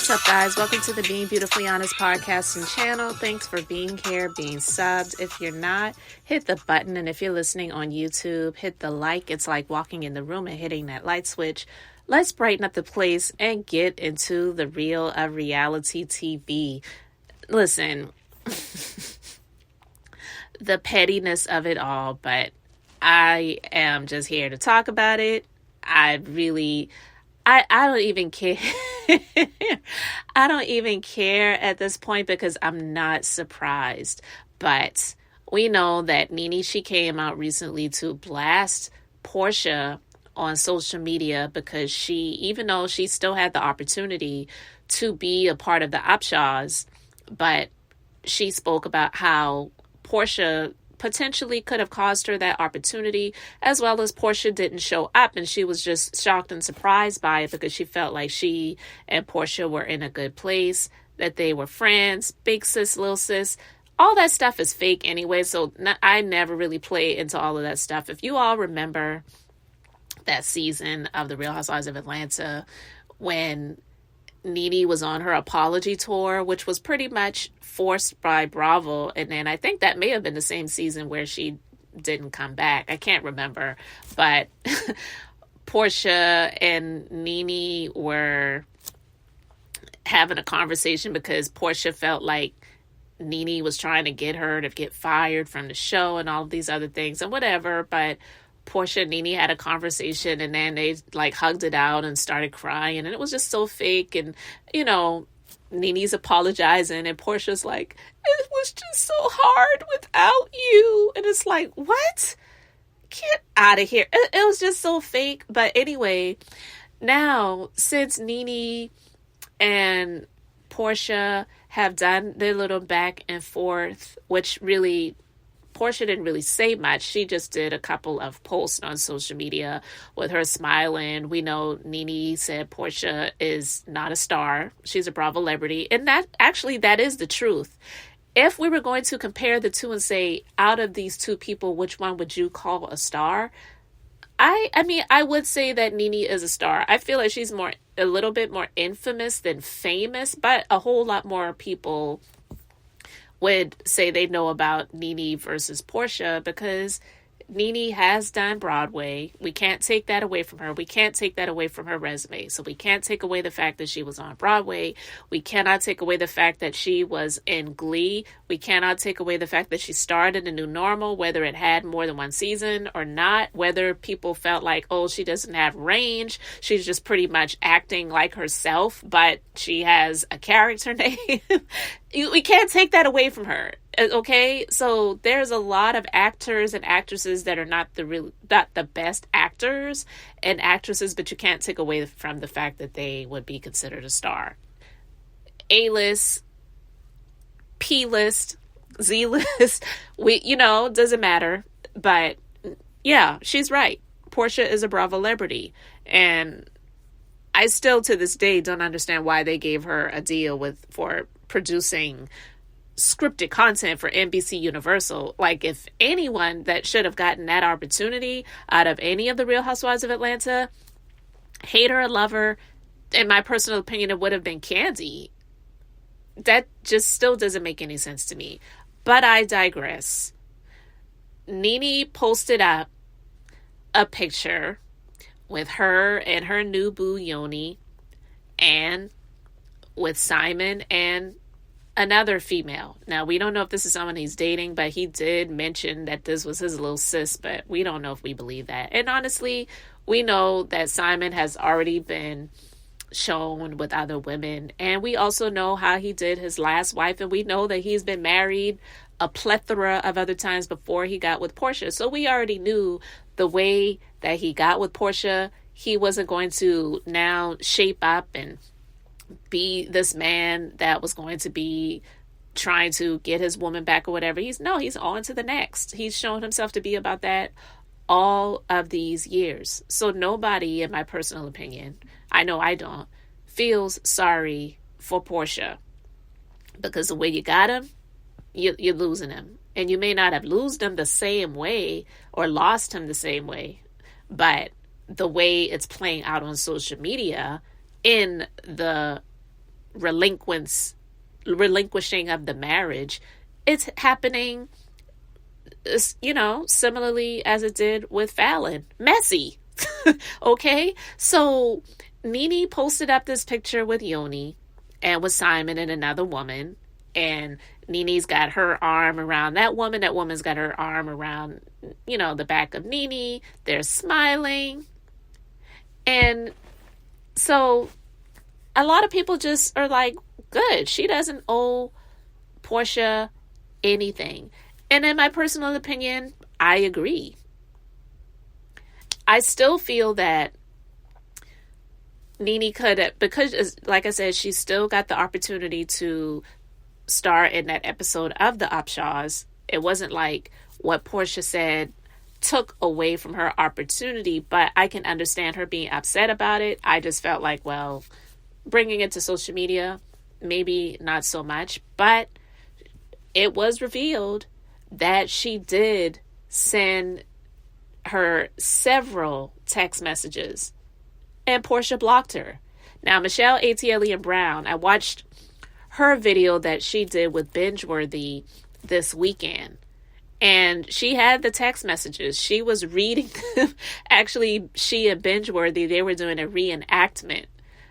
What's up, guys? Welcome to the Being Beautifully Honest podcast and channel. Thanks for being here, being subbed. If you're not, hit the button. And if you're listening on YouTube, hit the like. It's like walking in the room and hitting that light switch. Let's brighten up the place and get into the real of reality TV. Listen, the pettiness of it all, but I am just here to talk about it. I don't even care. I don't even care at this point because I'm not surprised. But we know that Nene, she came out recently to blast Porsha on social media because even though she still had the opportunity to be a part of the Upshaws, but she spoke about how Porsha potentially could have caused her that opportunity, as well as Porsha didn't show up, and she was just shocked and surprised by it because she felt like she and Porsha were in a good place, that they were friends, big sis, little sis. All that stuff is fake anyway, so I never really play into all of that stuff. If you all remember that season of The Real Housewives of Atlanta when Nene was on her apology tour, which was pretty much forced by Bravo. And then I think that may have been the same season where she didn't come back. I can't remember. But Porsha and Nene were having a conversation because Porsha felt like Nene was trying to get her to get fired from the show and all of these other things and whatever. But Porsha and Nene had a conversation and then they like hugged it out and started crying, and it was just so fake. And, you know, Nene's apologizing and Portia's like, it was just so hard without you. And it's like, what? Get out of here. It was just so fake. But anyway, now since Nene and Porsha have done their little back and forth, which really Porsha didn't really say much. She just did a couple of posts on social media with her smiling. We know Nene said Porsha is not a star. She's a Bravo celebrity. And that is the truth. If we were going to compare the two and say, out of these two people, which one would you call a star? I mean, I would say that Nene is a star. I feel like she's a little bit more infamous than famous, but a whole lot more people would say they know about Nene versus Porsha because Nene has done Broadway. We can't take that away from her. We can't take that away from her resume. So we can't take away the fact that she was on Broadway. We cannot take away the fact that she was in Glee. We cannot take away the fact that she starred in The New Normal, whether it had more than one season or not, whether people felt like, oh, she doesn't have range. She's just pretty much acting like herself, but she has a character name. We can't take that away from her. Okay, so there's a lot of actors and actresses that are not the best actors and actresses, but you can't take away from the fact that they would be considered a star. A-list, P-list, Z-list, doesn't matter. But yeah, she's right. Porsha is a Bravo celebrity, and I still to this day don't understand why they gave her a deal for producing scripted content for NBC Universal. Like, if anyone that should have gotten that opportunity out of any of the Real Housewives of Atlanta, hater or lover, in my personal opinion, it would have been Candy. That just still doesn't make any sense to me. But I digress. Nene posted up a picture with her and her new boo Yoni, and with Simon and another female. Now, we don't know if this is someone he's dating, but he did mention that this was his little sis, but we don't know if we believe that. And honestly, we know that Simon has already been shown with other women, and we also know how he did his last wife, and we know that he's been married a plethora of other times before he got with Porsha. So we already knew the way that he got with Porsha, he wasn't going to now shape up and be this man that was going to be trying to get his woman back or whatever. He's on to the next. He's shown himself to be about that all of these years. So nobody, in my personal opinion, I know I don't, feels sorry for Porsha, because the way you got him, you're losing him. And you may not have lost him the same way or lost him the same way, but the way it's playing out on social media in the relinquishing of the marriage. It's happening, similarly as it did with Fallon. Messy. Okay? So Nene posted up this picture with Yoni and with Simon and another woman. And Nene's got her arm around that woman. That woman's got her arm around, the back of Nene. They're smiling. And so a lot of people just are like, good. She doesn't owe Porsha anything. And in my personal opinion, I agree. I still feel that Nene could, because like I said, she still got the opportunity to star in that episode of the Upshaws. It wasn't like what Porsha said took away from her opportunity, but I can understand her being upset about it. I just felt like, well, bringing it to social media, maybe not so much, but it was revealed that she did send her several text messages and Porsha blocked her. Now, Michelle ATLE Brown, I watched her video that she did with Bingeworthy this weekend. And she had the text messages. She was reading them. Actually, she and Bingeworthy, they were doing a reenactment.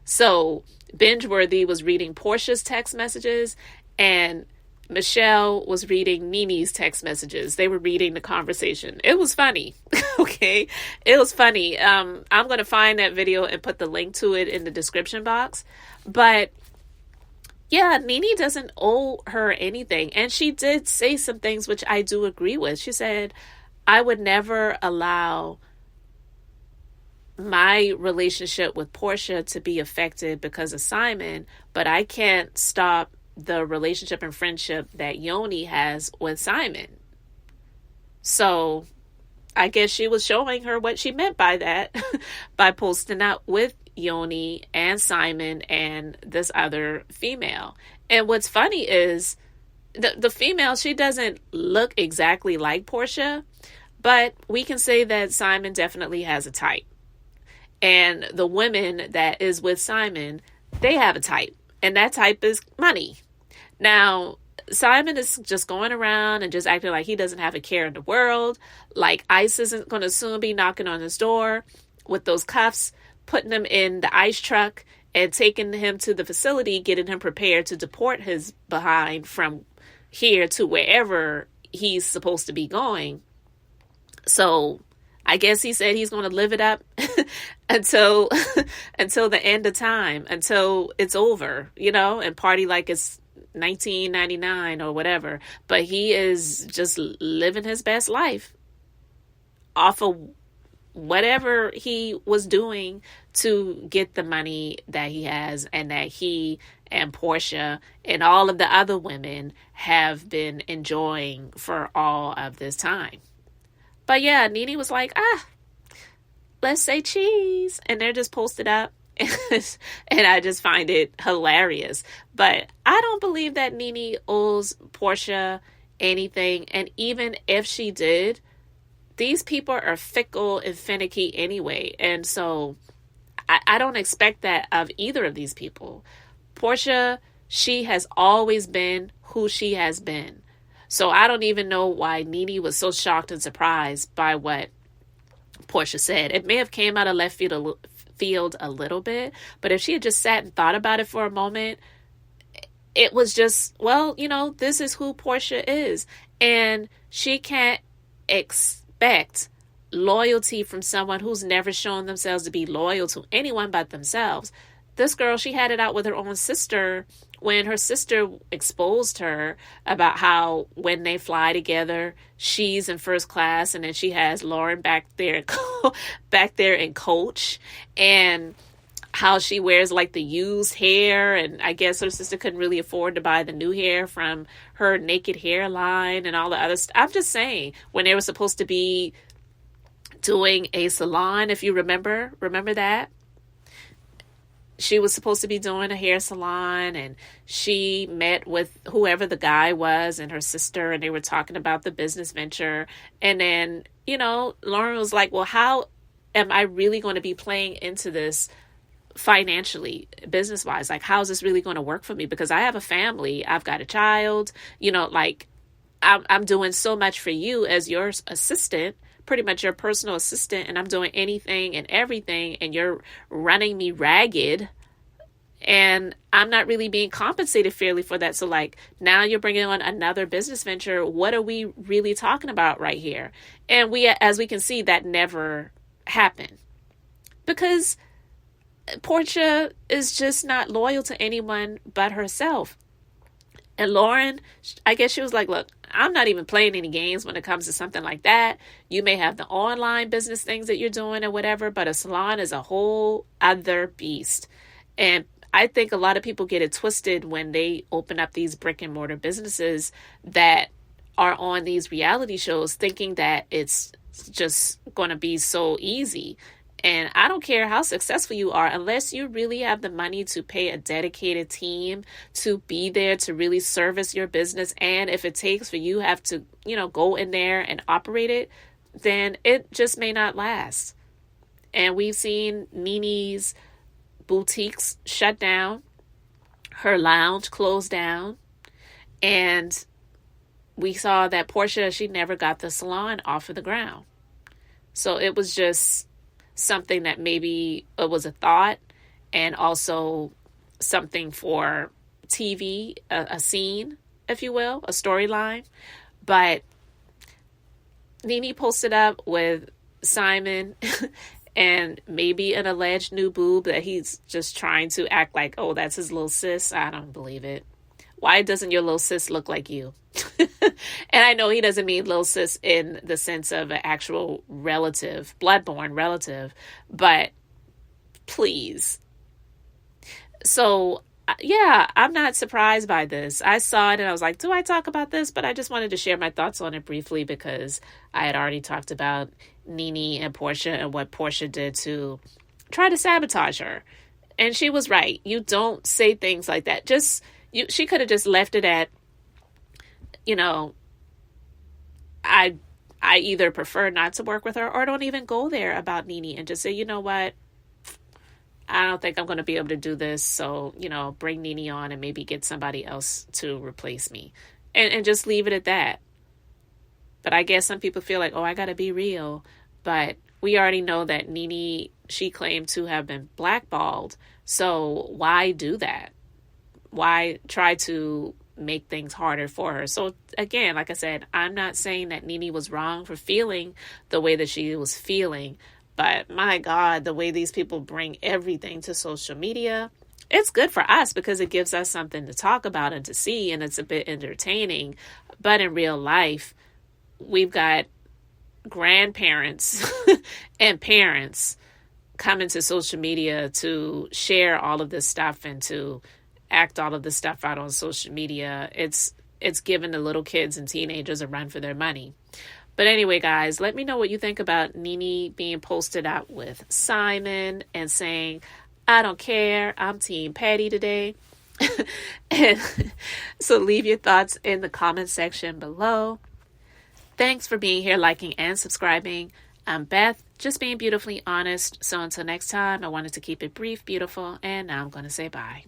So Bingeworthy was reading Porsha's text messages and Michelle was reading Nene's text messages. They were reading the conversation. It was funny. Okay. It was funny. I'm going to find that video and put the link to it in the description box. But yeah, Nene doesn't owe her anything. And she did say some things which I do agree with. She said, I would never allow my relationship with Porsha to be affected because of Simon, but I can't stop the relationship and friendship that Yoni has with Simon. So I guess she was showing her what she meant by that by posting up with Yoni and Simon and this other female. And what's funny is the female, she doesn't look exactly like Porsha, but we can say that Simon definitely has a type. And the women that is with Simon, they have a type. And that type is money. Now, Simon is just going around and just acting like he doesn't have a care in the world. Like ICE isn't going to soon be knocking on his door with those cuffs, putting him in the ICE truck and taking him to the facility, getting him prepared to deport his behind from here to wherever he's supposed to be going. So I guess he said he's going to live it up until the end of time, until it's over, and party like it's 1999 or whatever. But he is just living his best life off of whatever he was doing to get the money that he has and that he and Porsha and all of the other women have been enjoying for all of this time. But yeah, Nene was like, let's say cheese. And they're just posted up. And I just find it hilarious. But I don't believe that Nene owes Porsha anything. And even if she did, these people are fickle and finicky anyway. And so I don't expect that of either of these people. Porsha, she has always been who she has been. So I don't even know why Nene was so shocked and surprised by what Porsha said. It may have came out of left field a little bit, but if she had just sat and thought about it for a moment, it was just, well, this is who Porsha is. And she can't expect loyalty from someone who's never shown themselves to be loyal to anyone but themselves. This girl, she had it out with her own sister when her sister exposed her about how when they fly together, she's in first class and then she has Lauren back there in coach, and how she wears like the used hair, and I guess her sister couldn't really afford to buy the new hair from her naked hairline and all the other stuff. I'm just saying, when they were supposed to be doing a salon, if you remember that? She was supposed to be doing a hair salon, and she met with whoever the guy was and her sister, and they were talking about the business venture. And then, Lauren was like, well, how am I really going to be playing into this financially, business wise. Like, how's this really going to work for me? Because I have a family, I've got a child, like I'm doing so much for you as your assistant, pretty much your personal assistant, and I'm doing anything and everything, and you're running me ragged, and I'm not really being compensated fairly for that. So like, now you're bringing on another business venture. What are we really talking about right here? And as we can see, that never happened, because Porsha is just not loyal to anyone but herself. And Lauren, I guess she was like, look, I'm not even playing any games when it comes to something like that. You may have the online business things that you're doing or whatever, but a salon is a whole other beast. And I think a lot of people get it twisted when they open up these brick and mortar businesses that are on these reality shows, thinking that it's just going to be so easy. And I don't care how successful you are, unless you really have the money to pay a dedicated team to be there to really service your business. And if it takes for you have to, go in there and operate it, then it just may not last. And we've seen Nene's boutiques shut down, her lounge closed down, and we saw that Porsha, she never got the salon off of the ground. So it was just something that maybe it was a thought, and also something for TV, a scene, if you will, a storyline. But Nene posted up with Simon and maybe an alleged new boob that he's just trying to act like, oh, that's his little sis. I don't believe it. Why doesn't your little sis look like you? And I know he doesn't mean little sis in the sense of an actual relative, bloodborne relative, but please. So, yeah, I'm not surprised by this. I saw it and I was like, do I talk about this? But I just wanted to share my thoughts on it briefly, because I had already talked about Nene and Porsha and what Porsha did to try to sabotage her. And she was right. You don't say things like that. She could have just left it at, I either prefer not to work with her, or don't even go there about Nene, and just say, you know what, I don't think I'm going to be able to do this. So, bring Nene on and maybe get somebody else to replace me, and just leave it at that. But I guess some people feel like, oh, I got to be real. But we already know that Nene, she claimed to have been blackballed. So why do that? Why try to make things harder for her? So again, like I said, I'm not saying that Nene was wrong for feeling the way that she was feeling, but my God, the way these people bring everything to social media, it's good for us because it gives us something to talk about and to see, and it's a bit entertaining. But in real life, we've got grandparents and parents coming to social media to share all of this stuff and to act all of this stuff out on social media. It's giving the little kids and teenagers a run for their money. But anyway, guys, let me know what you think about Nene being posted out with Simon and saying, I don't care, I'm Team Patty today. And so leave your thoughts in the comment section below. Thanks for being here, liking and subscribing. I'm Beth, just being beautifully honest. So until next time, I wanted to keep it brief, beautiful, and now I'm going to say bye.